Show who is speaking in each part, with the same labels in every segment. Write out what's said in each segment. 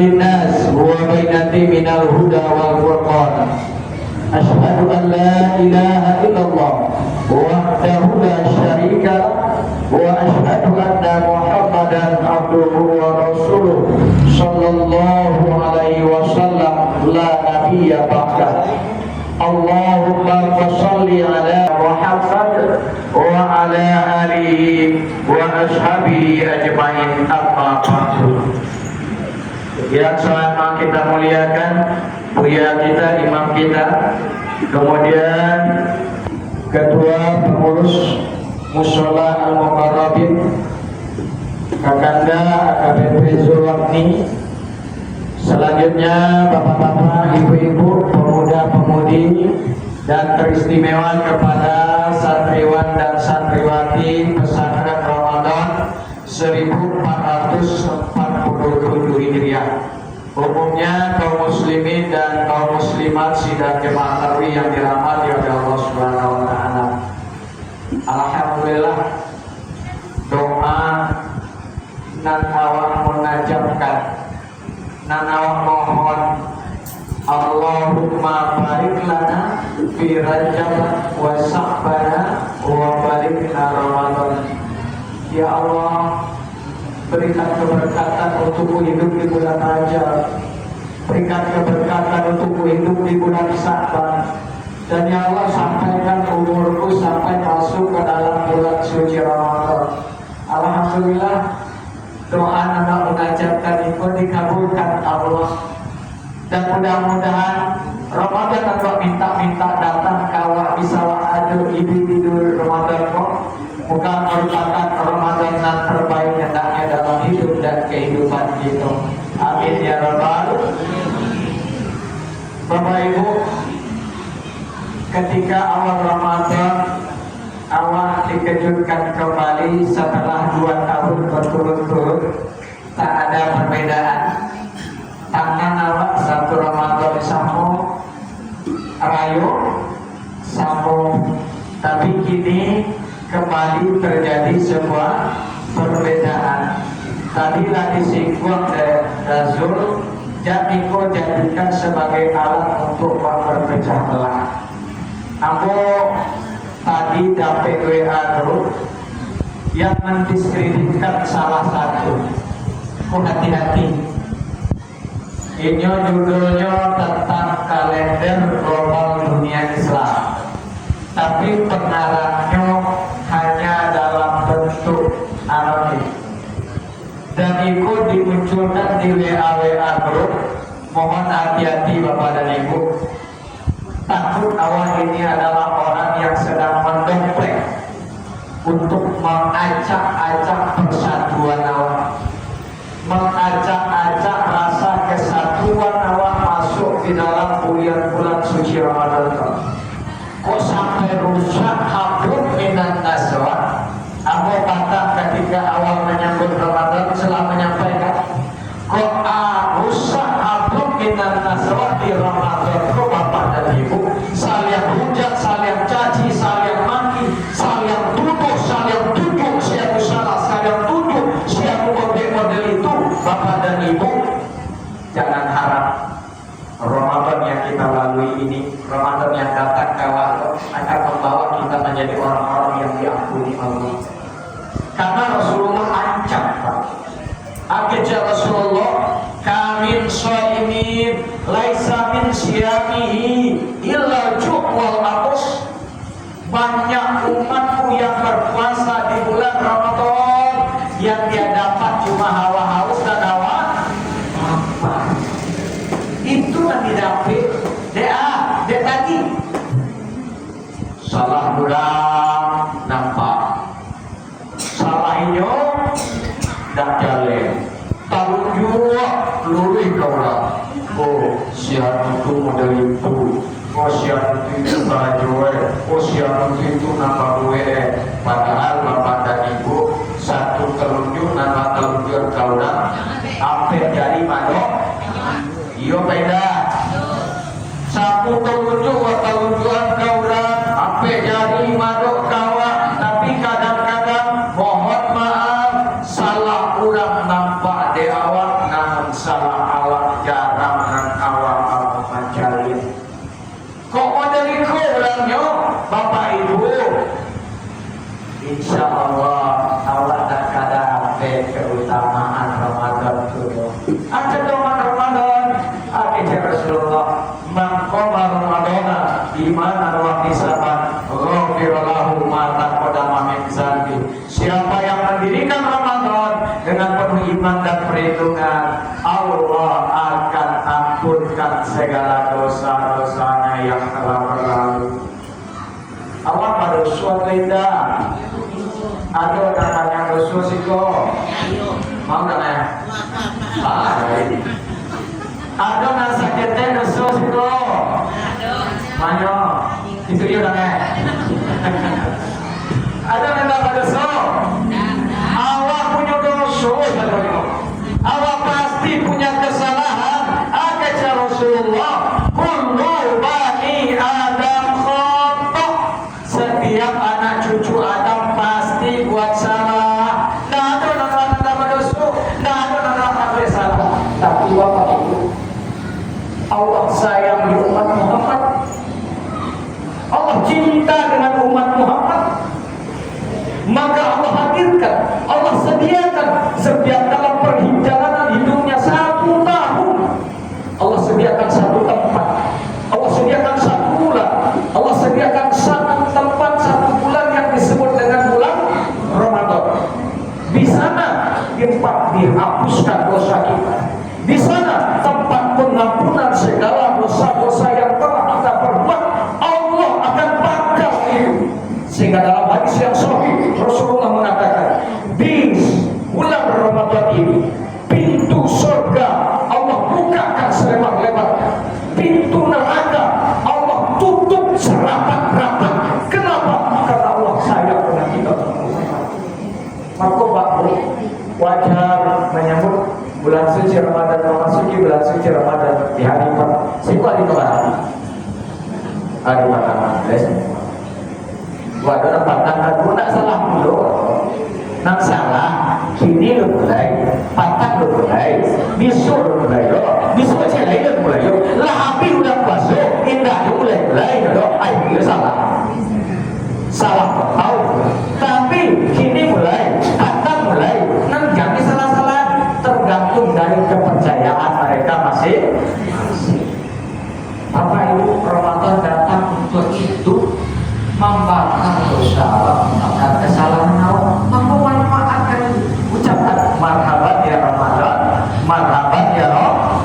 Speaker 1: linnas wa bainati minal huda wal furqan. Asyhadu an la ilaha illallah wahdahu la syarika wa asyhadu anna Muhammadan abduhu wa rasuluh sallallahu alaihi wasallam la nabiyya ba'dah. Allahumma shalli ala Muhammad wa ala alihi wa ashabihi ajmain amma ba'du. Yang selama kita muliakan buya kita, imam kita, kemudian ketua pengurus Mushola Al-Muqarrabin Kakanda AKBP Zulwakni, selanjutnya bapak-bapak, ibu-ibu, pemuda-pemudi, dan teristimewa kepada santriwan dan santriwati pesantren Ramadan 1447 Hijriah. Umumnya kaum muslimin dan kaum muslimat sidang jemaah tarawih yang dirahmati oleh Allah Subhanahu wa taala. Alhamdulillah, doa nan awak munajatkan, nan awak mohon, Allahumma barik lana fi Rajab wa Sya'ban wa barik lana Ramadan. Ya Allah, berikan keberkatan untukku hidup di bulan Rajab, berikan keberkatan untukku hidup di bulan Sya'ban, dan ya Allah, sampaikan umurku sampai masuk ke dalam bulan suci Ramadan. Alhamdulillah, doa anak mengajarkan itu dikabulkan Allah, dan mudah-mudahan Ramadan atau minta-minta datang kawa bisa adu tidur Ramadan kok. Bukan merupakan Ramadan yang terbaik hendaknya dalam hidup dan kehidupan kita. Amin ya rabbal. Bapak Ibu, ketika awal Ramadan, awal dikejutkan kembali setelah 2 tahun berturut-turut, tak ada perbedaan. Tangan awak satu Ramadan sambung rayu sambung, tapi kini kembali terjadi sebuah perbedaan. Tadilah disinggung Zul, Jatiko jadikan sebagai alat untuk memperpecah belah. Aku tadi dapat WA grup yang mendiskreditkan salah satu. Hati-hati. Ini judulnya tentang kalender global dunia Islam, tapi pengarangnya hanya dalam bentuk anonim, dan ikut dimunculkan di WA grup. Mohon hati-hati Bapak dan Ibu, takut awal ini adalah orang yang sedang mendongplek untuk mengacak-acak persatuan awal, mengacak-acak rasa kesatuan awal masuk di dalam bulan suci Ramadan. Kok sampai rusak hablum minan naswa? Aku kata ketika awal menyambut Ramadan setelah menyampaikan, kok rusak hablum minan naswa di Ramadan. Kok Bapak dan Ibu saling hujat, saling caci, saling maki, saling tuduh, siapa salah, saling tuduh, siapa model itu. Bapak dan Ibu, jangan harap Ramadan yang kita lalui ini, Ramadan yang datang kawal, akan membawa kita menjadi orang-orang yang diampuni Allah. Karena Rasulullah ancam, Pak. Akhirnya Rasulullah, kamin shaimin laisa min siyamihi illa ju' wal atus. Banyak umatku yang berpuasa di bulan Ramadan yang dia dapat cuma hawa haus dan hawa apa. Itu yang didapat dia tadi salah bulan nampak, salahnya dak jalan tahun juga lulih kaulah. Oh siapa itu model itu, oh siapa itu baju, oh siapa itu nama gue. Padahal Bapak dan Ibu, satu telunjuk nama telunjuk kaulah hampir jadi madok. Iyo beda. Satu telunjuk telunjukan kaulah hampir jadi madok kawa. Tapi kadang-kadang mohon maaf, salah kurang nampak di awak, namun salah awak Bapak Ibu, insya Allah awak tak kada keutamaan Ramadan itu. Ada doa Ramadan, ada Rasulullah, mengqama Ramadana imanan wa ihtisaban, ghufira lahu ma taqaddama min dzambi. Siapa yang mendirikan Ramadan dengan penuh iman dan perhitungan, Allah akan ampunkan segala dosa-dosanya yang telah berlalu. Awak pada suatu indah. Ada namanya dosa siko. Mau tak ya? Ada nak sakitnya dosa siko. Mana? Itu dia tak ya? Ada memang dosa. Awak punya dosa, awak pasti punya kesalahan. Kata Rasulullah, kullu bani Adam khata. Setiap anak cucu Adam pasti buat salah. Tidak ada nama dosa, tidak ada nama bersalah. Tapi Bapak Ibu, Allah sayang di umat Muhammad. Allah cinta dengan umat Muhammad. Maka Allah hadirkan, Allah sediakan setiap dalam perjalanan hidupnya 1 tahun. Allah sediakan 1 tempat, Allah sediakan 1 bulan, Allah sediakan 1 tempat 1 bulan yang disebut dengan bulan Ramadan. Di sana tempat dihapuskan dosa kita. Di sana tempat pengampunan segala dosa-dosa yang telah kita perbuat. Allah akan bakal itu. Sehingga dalam hadis yang sahih Rasulullah mengatakan, di bulan Ramadan ini pintu surga Allah bukakan selebar-lebarnya, pintu neraka Allah tutup serapat-rapat. Kenapa? Karena Allah sayang dengan kita. Maka Bapak wajar menyambut bulan suci Ramadan, memasuki bulan suci Ramadan di hari hari keberapa? Hari pertama. Waduh, patah aku nak salah dulu. Nak salah, kini lu mulai, patah lu mulai, bisu lu mulai, bisu macam lain lu mulai, lah api udah puasa, indah lu mulai, ayo salah, tahu. Tapi kini mulai, patah mulai, nan jangan salah-salah, tergantung dari kepercayaan mereka masih. Bapak Ibu, Ramadan datang untuk itu. Membakar dosa, membakar kesalahan awak, memanfaatkan ucapan marhaban ya Ramadan, marhaban ya Roh.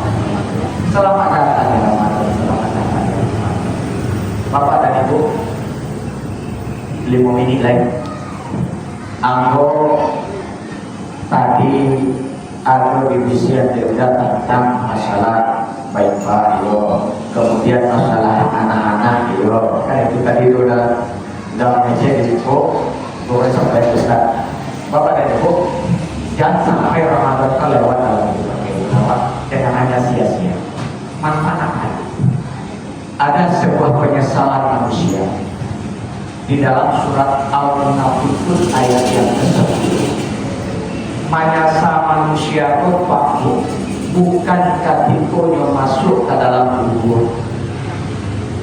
Speaker 1: Selamat datang ya Ramadan, selamat datang ya Ramadan. Bapak dan Ibu, 5 menit lagi. Anggo tadi ada divisian dia tentang masalah baik Pak Yo, kemudian masalah anak-anak Yo, kan itu tadi itu udah meja di situ, boleh sampai besar. Bapak dan Ibu, jangan sampai Ramadan kelewat dalam hidup kita, jangan hanya sia-sia. Manfaatkan. Ada sebuah penyesalan manusia di dalam surat Al-Munafiqun ayat yang ke-10. Menyasa manusia itu Pak, bukan ketika masuk ke dalam kubur.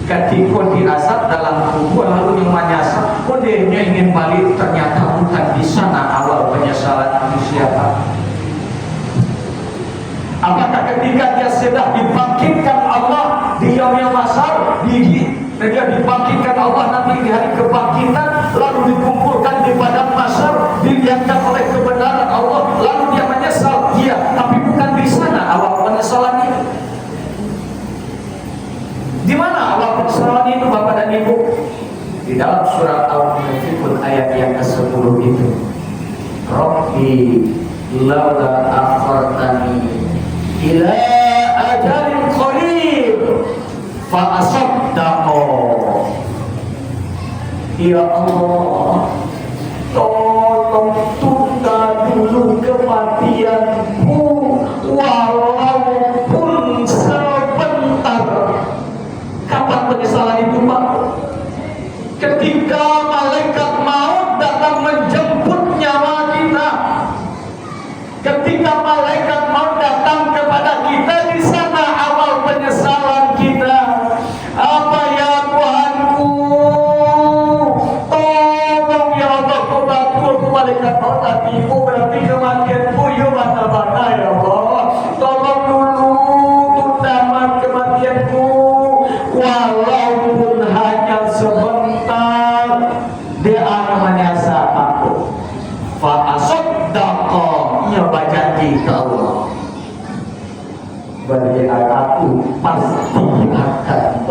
Speaker 1: Ketika dirasap dalam kubur lalu yang menyasar, dia ingin balik, ternyata bukan di sana awal penyesalan manusia. Apakah ketika dia sudah dibangkitkan Allah di yaumil mahsyar, dia dibangkitkan Allah nanti di hari kebangkitan, lalu dikumpulkan di padang mahsyar, dilihatkan oleh kebenaran Allah, lalu dia menyesal? Iya, tapi bukan di sana awal penyesalan itu. Di mana awal penyesalan itu Bapak dan Ibu? Di dalam surat Al-Munafiqun ayat yang ke-10 itu. Rabbi laula akhartani ila ajalin qarib fa asaddaqo. Ya Allah, tolong tunda dulu kematianku walaupun sebentar. Kapan penyesalan itu Pak? Ketika malaikat maut datang menjemput nyawa kita. Ketika malaikat maut datang kepada kita, di sana awal penyesalan kita. Apa ya Tuhanku?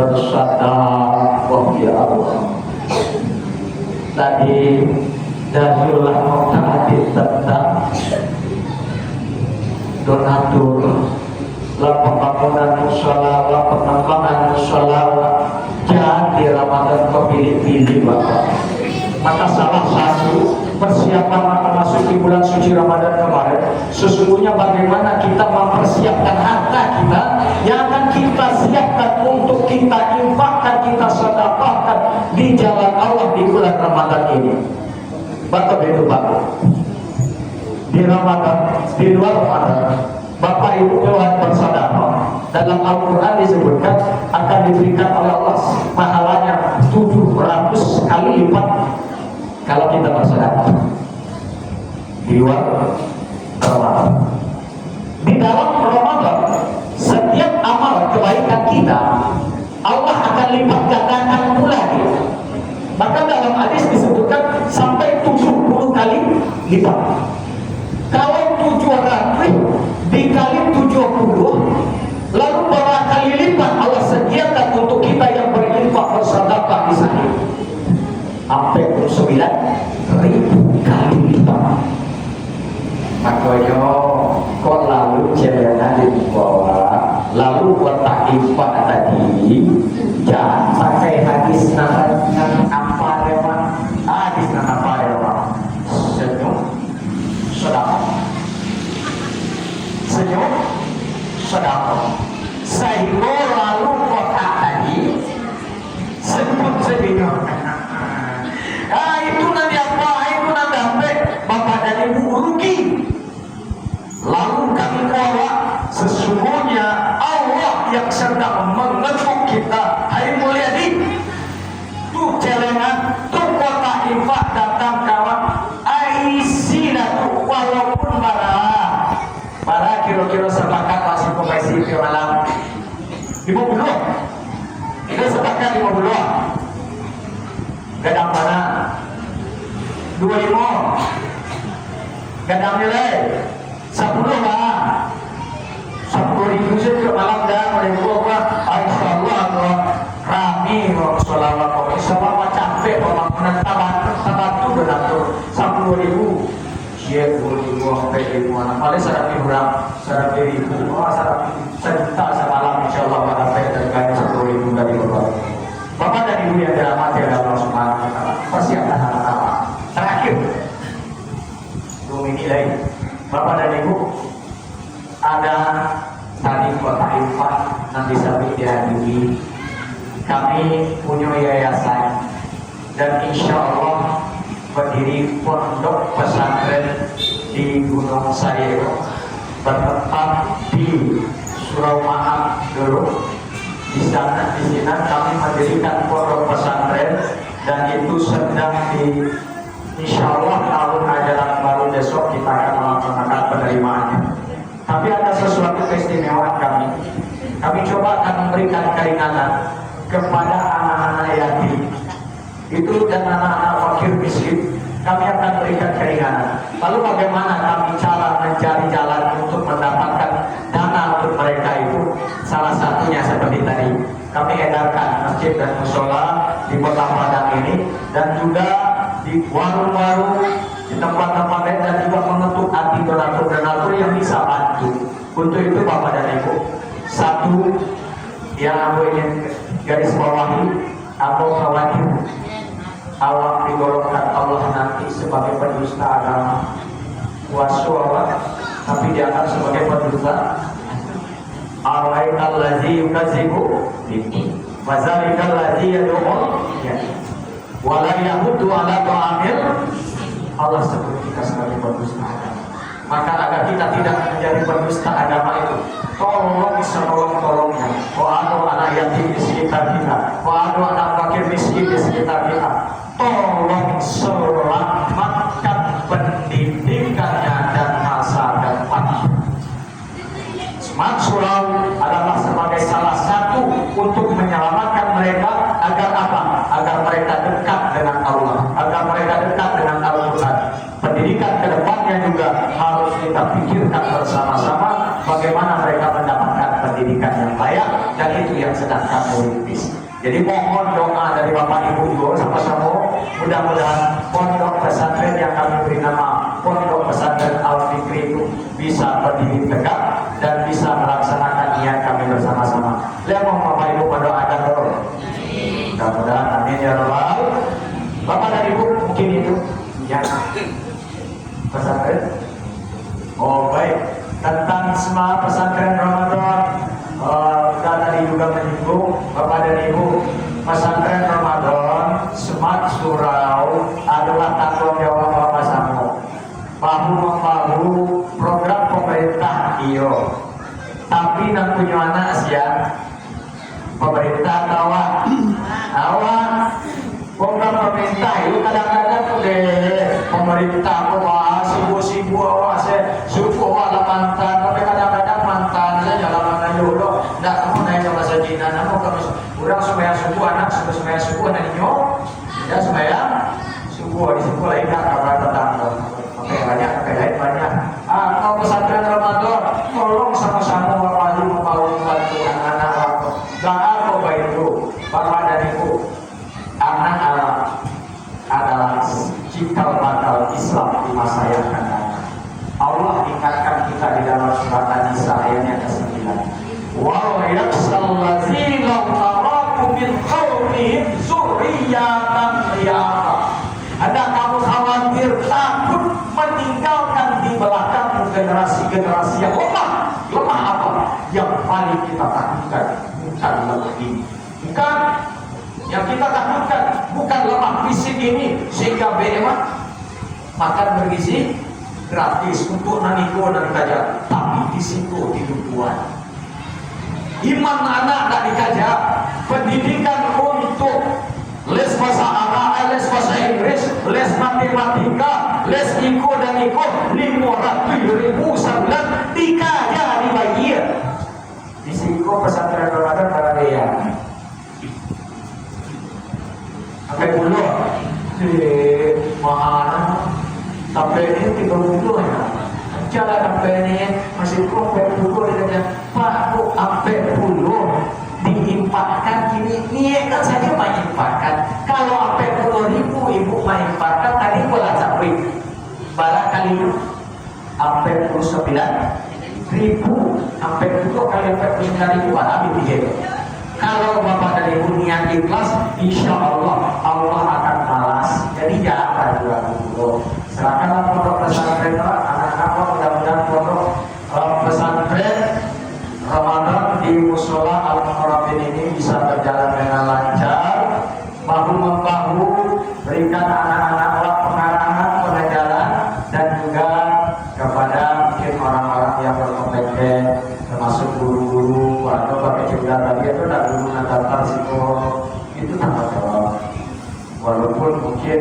Speaker 1: bersedekah ya Allah. Tadi Darullah Muhtadi tentang donatur, lah pembangunan musola, lah pengembangan musola, jangan di Ramadan kepilih-pilih Bapak. Maka salah satu persiapan memasuki bulan suci Ramadan kemarin, sesungguhnya bagaimana kita mempersiapkan harta kita yang akan kita siapkan untuk kita infakkan, kita sedekahkan di jalan Allah di bulan Ramadan ini. Bapak itu Bapak, di Ramadan, di luar Ramadan, Bapak Ibu keluar bersedekah. Dalam Al-Quran disebutkan akan diberikan oleh Allah pahalanya 700 kali lipat kalau kita bersedekah di luar Ramadan. Di dalam Ramadan, setiap amal kebaikan kita Allah akan lipat gandakan pula dia. Maka dalam hadis disebutkan sampai 70 kali lipat. Kalau 700 dikali 70, lalu berapa kali lipat Allah sediakan untuk kita yang berinfak bersedekah di sana? Sampai 9.000 kali lipat. Makanya kok lalu celengan di bawah, lalu kotak infak tadi jangan pakai hadis dengan apa lewat hadis dengan apa lewat senyum sedekah, senyum sedekah, sehingga lalu kotak tadi senyum senyum. Itu nanti apa? Itu nanti apa? Bapak dan Ibu rugi. Lalu kami bawa sesungguhnya Allah yang sedang mengetuk kita. Hari mulia di tuh celengan, tuh kota infak datang kawan. Aisyah walaupun bara kira-kira sepakat masih komisi ke malam 50. Kita sepakat 50. Gadang mana? 25. Gadang nilai 10 lah. 10.000 saja malam dah mereka apa? Insyaallah Allah kami sholawat kami sama capek pembangunan tabatu donatur 10.000. Siap 20.000 sampai 5.000. Paling serapi orang, serapi ribu, sejuta semalam insyaallah pada dan 10.000 dari Bapak. Bapak dan Ibu yang dirahmati oleh Allah Subhanahu wa taala, persiapkan harta. Terakhir, ini lagi. Bapak dan Ibu, ada tadi kota infak nanti sampai dihadiri. Kami punya yayasan dan insya Allah berdiri pondok pesantren di Gunung Sayero bertempat di Surau Mahak dulu. Di sana kami mendirikan pondok pesantren dan itu sedang insya Allah tahun ajaran baru besok kita akan melaksanakan penerimaannya. Tapi ada sesuatu keistimewaan kami. Kami coba akan memberikan keringanan kepada anak-anak yatim itu dan anak-anak fakir miskin. Kami akan berikan keringanan. Lalu bagaimana kami cara mencari jalan untuk mendapatkan dana untuk mereka itu? Salah satunya seperti tadi kami edarkan masjid dan musola di Kota Padang ini dan juga di warung-warung, di tempat-tempat lain dan juga mengetuk hati donatur-donatur yang bisa bantu. Untuk itu Bapak dan Ibu, satu yang aku ingin garis bawahi, aku khawatir awak digolongkan Allah nanti sebagai pendusta agama, waswawat, tapi dianggap sebagai pendusta. Araikal ladzi yukadzibu bihi wa zalikal ladzi yad'u wa la yahuddu ala ta'amil. Allah sebut kita sebagai pendusta agama. Maka agar kita tidak menjadi pendusta agama itu, tolong setolong-tolongnya. Ada anak yatim di sekitar kita, ada anak fakir miskin di sekitar kita, tolong selamatkan pendidikannya dan masa depan. Smart Surau adalah sebagai salah satu untuk menyelamatkan mereka agar apa? Agar mereka dekat dengan Allah, agar mereka dekat dengan Al-Quran. Pendidikan kedepannya juga harus kita pikirkan bersama-sama bagaimana mereka mendapatkan pendidikan yang layak dan itu yang lain sedang kamu rintis. Jadi mohon doa dari Bapak Ibu juga sama-sama, mudah-mudahan pondok pesantren yang kami beri nama Pondok Pesantren Al-Fikri itu bisa berdiri tegak dan bisa melaksanakan niat kami bersama-sama. Lihat Bapak Ibu mendoakan dulu. Mudah-mudahan amin ya rabbal. Bapak dan Ibu mungkin itu yang pesantren. Oh baik, tentang semangat pesantren Ramadan. Kita tadi juga menyinggung Bapak dan Ibu, pesantren Ramadan semat surau adalah tanggung jawab Bapak Samo. Bahu-bahu program pemerintah iyo. Tapi nang punya anak siang pemerintah tawa program pemerintah itu kadang-kadang deh pemerintah bahas sibuk-sibuk awas suku ala mantan, tapi kadang-kadang mantan saja jalan jodoh. Tidak kamu naik sama sajina, namun kamu kurang supaya suku anak nyok, ya supaya suku di suku lain tak kabar tetangga. Oke banyak, banyak. Kalau pesantren Ramadan, tolong sama-sama wajib membantu anak-anak waktu. Jangan coba itu, Bapak dan Ibu, anak adalah cikal bakal Islam di masa yang akan datang. Allah ingatkan kita di dalam surat An-Nisa ayat yang ke-9. Wa yakhshal ladzina taraku min qaumihim dzurriyyatan dhiyafah. Ada kamu khawatir takut meninggalkan di belakang generasi-generasi yang lemah. Lemah apa? Yang paling kita takutkan bukan lemah ini. Bukan yang kita takutkan bukan lemah fisik ini sehingga behemat makan bergizi gratis untuk naniko dan dikajar, tapi di situ hidupan. Iman anak tak dikajar, pendidikan untuk les bahasa Arab, les bahasa Inggris, les matematika, les iko dan iko 500.000 sebulan dikajar di bagian. Di siko pesantren Ramadan para dia. Sampai dulu, mahal. Sampai ini 30 ya. Cara sampai ini masih kurang 40 dia Pak Bu sampai 10 diimpakkan kini niatkan saja mengimpakkan. Kalau sampai 10.000 ibu mengimpakkan tadi bola capek. Barangkali sampai 49.000 sampai 10 kali 49.000 habis dia. Kalau Bapak dan Ibu niat ikhlas, insya Allah Allah akan balas. Jadi jangan ragu dulu. Serahkanlah pondok pesantren anak-anak mudah-mudahan pondok pesantren Ramadan di Musola Al-Muharrabin ini bisa berjalan dengan lancar, bahu membahu, berikan anak-anak pengarahan, pengajaran, dan juga kepada mungkin orang-orang yang berkompeten, termasuk guru-guru atau pakai juga tadi itu tidak guru daftar psikolog itu tanggung jawab. Walaupun mungkin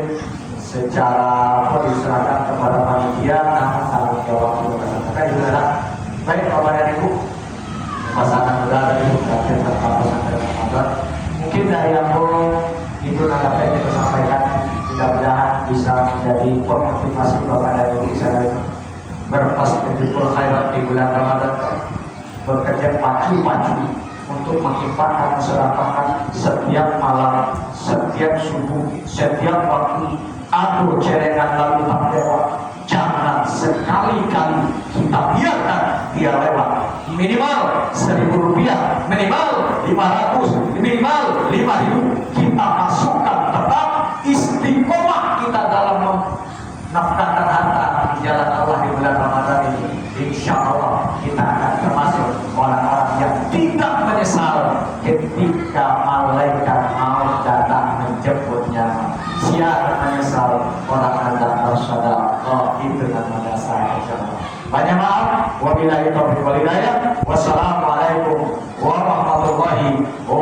Speaker 1: secara diserahkan kepada panitia, namun tanggung jawab itu karena juga baik Bapak dan Ibu pasangan muda dari Bukit tentang pesantren Ramadan. Mungkin dari aku itu dapat kita sampaikan, mudah-mudahan bisa menjadi motivasi Bapak dan Ibu bisa berperspektif khairat di bulan Ramadan, bekerja pacu-pacu untuk mengimpakkan masyarakat setiap malam, setiap subuh, setiap waktu. Aduh cerengan lalu tak lewat. Jangan sekali-kali kita biarkan dia lewat. Minimal 1.000 rupiah, minimal 500, minimal 5.000 kita masukkan tetap istiqomah kita dalam menafkahkan harta di jalan Allah di bulan Ramadan ini. Insya Allah kita akan termasuk orang-orang yang tidak menyesal ketika malaikat maut datang menjemputnya. Siapa menyesal orang anda bersedekah itu nama dasar insyaallah. Banyak maaf. Wabillahi taufiq wal hidayah. Wassalamualaikum warahmatullahi wabarakatuh.